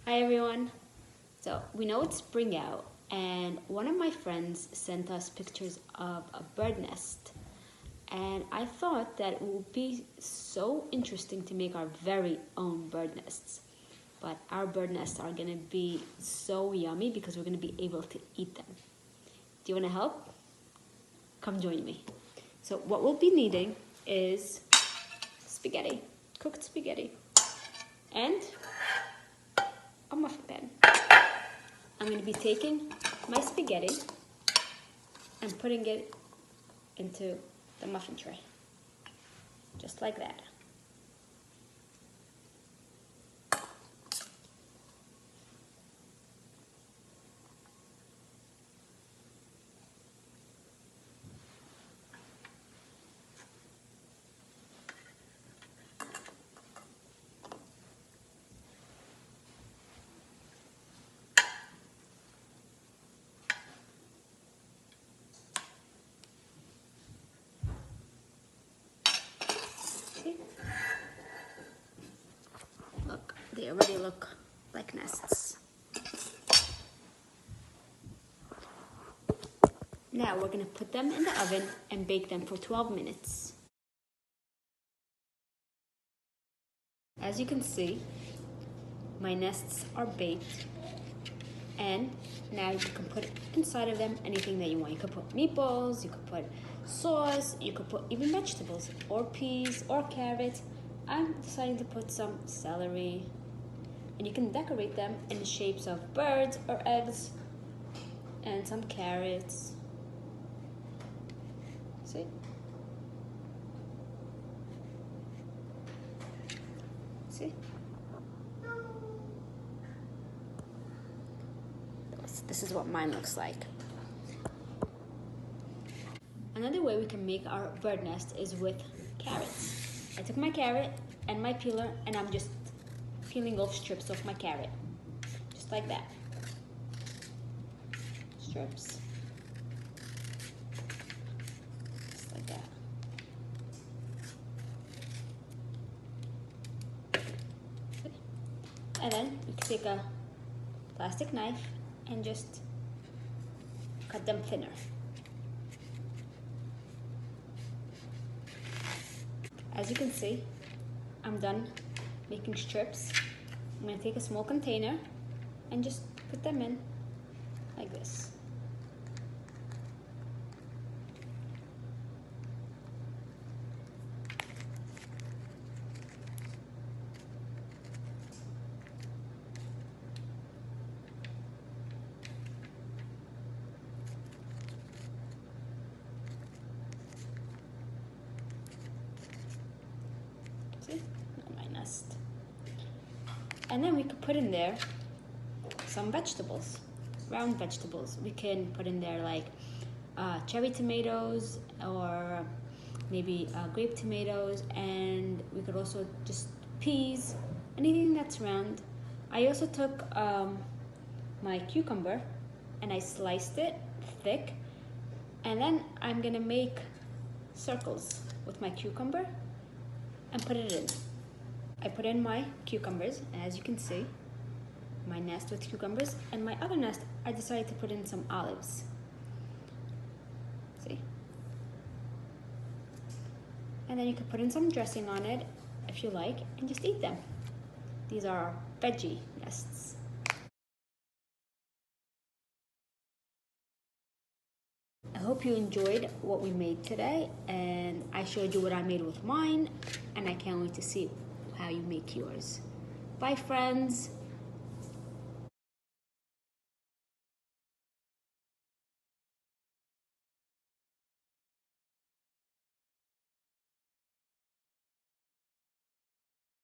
Hi everyone. So we know it's spring out, and one of my friends sent us pictures of a bird nest. And I thought that it would be so interesting to make our very own bird nests. But our bird nests are gonna be so yummy because we're gonna be able to eat them. Do you wanna help? Come join me. So what we'll be needing is spaghetti, cooked spaghetti, and a muffin pan. I'm going to be taking my spaghetti and putting it into the muffin tray, just like that. See? Look, they already look like nests. Now we're going to put them in the oven and bake them for 12 minutes. As you can see, my nests are baked, and now you can put inside of them anything that you want. You could put meatballs, you could put sauce, you could put even vegetables, or peas, or carrots. I'm deciding to put some celery, and you can decorate them in the shapes of birds or eggs, and some carrots. See? See? This is what mine looks like. Another way we can make our bird nest is with carrots. I took my carrot and my peeler, and I'm just peeling off strips of my carrot. Just like that. Strips. Just like that. And then you can take a plastic knife and just cut them thinner. As you can see, I'm done making strips. I'm going to take a small container and just put them in like this. See? My nest. And then we could put in there some vegetables, round vegetables. We can put in there like cherry tomatoes or maybe grape tomatoes, and we could also just peas, anything that's round. I also took my cucumber and I sliced it thick, and then I'm gonna make circles with my cucumber and put it in. I put in my cucumbers, and as you can see, my nest with cucumbers, and my other nest, I decided to put in some olives. See? And then you could put in some dressing on it if you like, and just eat them. These are veggie nests. I hope you enjoyed what we made today, and I showed you what I made with mine, and I can't wait to see how you make yours. Bye, friends.